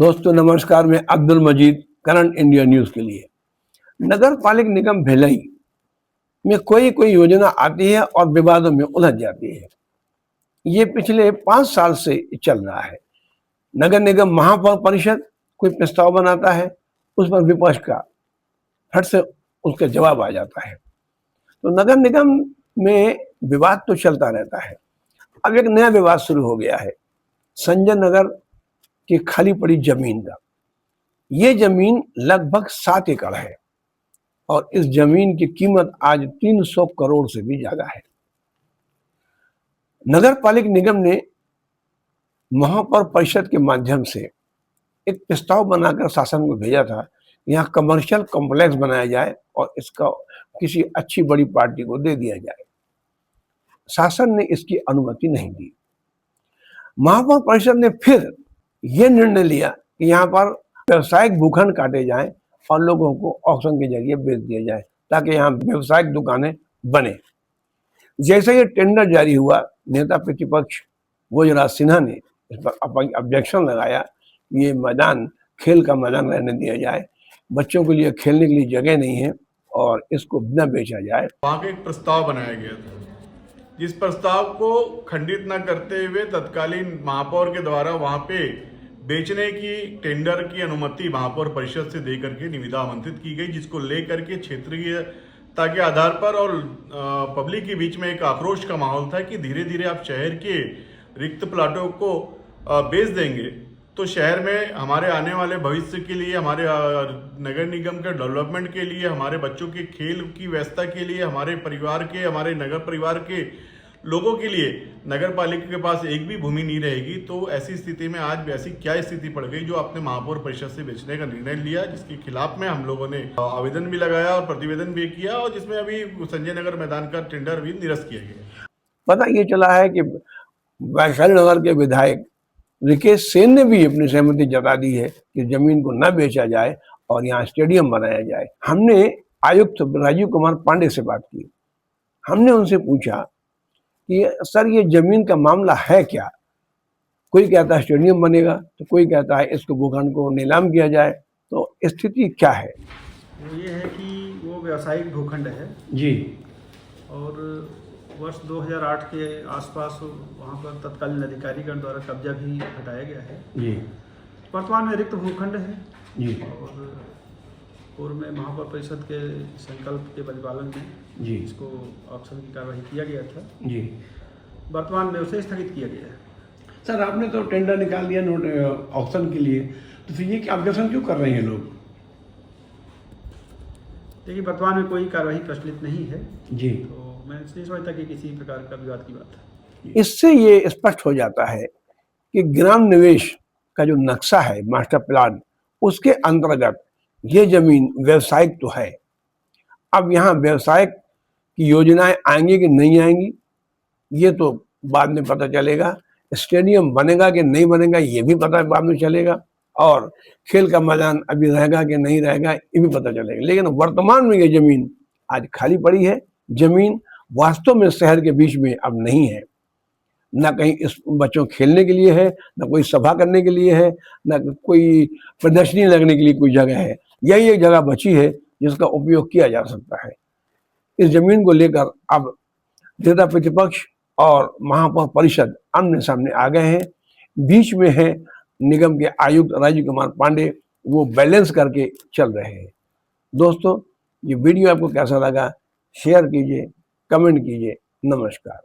दोस्तों नमस्कार, मैं अब्दुल मजीद करंट इंडिया न्यूज के लिए। नगर पालिक निगम भिलाई में कोई योजना आती है और विवादों में उलझ जाती है। ये पिछले 5 साल से चल रहा है। नगर निगम महापौर परिषद कोई प्रस्ताव बनाता है, उस पर विपक्ष का फट से उसका जवाब आ जाता है। तो नगर निगम में विवाद तो चलता रहता है। अब एक नया विवाद शुरू हो गया है संजय नगर की खाली पड़ी जमीन का। ये जमीन लगभग 7 एकड़ है और इस जमीन की कीमत आज 300 करोड़ से भी ज्यादा है। नगर पालिक निगम ने महापौर परिषद के माध्यम से एक प्रस्ताव बनाकर शासन को भेजा था, यहाँ कमर्शियल कॉम्प्लेक्स बनाया जाए और इसका किसी अच्छी बड़ी पार्टी को दे दिया जाए। शासन ने इसकी अनुमति नहीं दी। महापौर परिषद ने फिर यह निर्णय लिया कि यहाँ पर व्यवसायिक भूखंड काटे जाएं और लोगों को ऑक्शन के जरिए बेच दिया जाए ताकि यहाँ व्यवसायिक दुकानें बने। जैसे ये टेंडर जारी हुआ, नेता प्रतिपक्ष भोजराज सिन्हा ने इस पर ऑब्जेक्शन लगाया। ये मैदान खेल का मैदान रहने दिया जाए, बच्चों के लिए खेलने के लिए जगह नहीं है और इसको न बेचा जाए। वहाँ का एक प्रस्ताव बनाया गया था, जिस प्रस्ताव को खंडित न करते हुए तत्कालीन महापौर के द्वारा वहाँ पे बेचने की टेंडर की अनुमति महापौर परिषद से दे करके निविदा आमंत्रित की गई, जिसको लेकर के क्षेत्रीयता के आधार पर और पब्लिक के बीच में एक आक्रोश का माहौल था कि धीरे धीरे आप शहर के रिक्त प्लाटों को बेच देंगे तो शहर में हमारे आने वाले भविष्य के लिए, हमारे नगर निगम के डेवलपमेंट के लिए, हमारे बच्चों के खेल की व्यवस्था के लिए, हमारे परिवार के, हमारे नगर परिवार के लोगों के लिए नगर पालिका के पास एक भी भूमि नहीं रहेगी। तो ऐसी स्थिति में आज ऐसी क्या स्थिति पड़ गई जो आपने महापौर परिषद से बेचने का निर्णय लिया, जिसके खिलाफ में हम लोगों ने आवेदन भी लगाया और प्रतिवेदन भी किया और जिसमें अभी संजय नगर मैदान का टेंडर भी निरस्त किया गया। पता ये चला है कि वैशाली नगर के विधायक रिकेश सेन ने भी अपनी सहमति जता दी है कि जमीन को न बेचा जाए और यहाँ स्टेडियम बनाया जाए। हमने आयुक्त राजीव कुमार पांडे से बात की। हमने उनसे पूछा कि सर ये जमीन का मामला है क्या। कोई कहता है स्टेडियम बनेगा तो कोई कहता है इसको भूखंड को नीलाम किया जाए, तो स्थिति क्या है? वो ये है कि वो व्यावसायिक भूखंड है जी, और वर्ष 2008 के आसपास वहाँ पर तत्कालीन अधिकारीगण द्वारा कब्जा भी हटाया गया है जी। वर्तमान में रिक्त भूखंड है जी। और पूर्व में महापौर परिषद के संकल्प के परिपालन में जी इसको ऑक्शन की कार्रवाई किया गया था जी। वर्तमान में उसे स्थगित किया गया है। सर आपने तो टेंडर निकाल दिया नोट ऑक्शन के लिए, तो फिर ये ऑब्जेक्शन क्यों कर रहे हैं लोग? देखिए वर्तमान में कोई कार्रवाई प्रचलित नहीं है जी, तो मैं नहीं समझता कि किसी प्रकार का विवाद की बात है। इससे ये स्पष्ट हो जाता है कि ग्राम निवेश का जो नक्शा है, मास्टर प्लान, उसके अंतर्गत ये जमीन व्यवसायिक तो है। अब यहाँ व्यवसायिक की योजनाएं आएंगी कि नहीं आएंगी ये तो बाद में पता चलेगा। स्टेडियम बनेगा कि नहीं बनेगा ये भी पता बाद में चलेगा और खेल का मैदान अभी रहेगा कि नहीं रहेगा ये भी पता चलेगा। लेकिन वर्तमान में ये जमीन आज खाली पड़ी है। जमीन वास्तव में शहर के बीच में अब नहीं है, ना कहीं इस बच्चों खेलने के लिए है, ना कोई सभा करने के लिए है, ना कोई प्रदर्शनी लगने के लिए कोई जगह है। यही एक जगह बची है जिसका उपयोग किया जा सकता है। इस जमीन को लेकर अब नेता प्रतिपक्ष और महापौर परिषद आमने सामने आ गए हैं। बीच में है निगम के आयुक्त राजीव कुमार पांडे, वो बैलेंस करके चल रहे हैं। दोस्तों ये वीडियो आपको कैसा लगा शेयर कीजिए, कमेंट कीजिए। नमस्कार।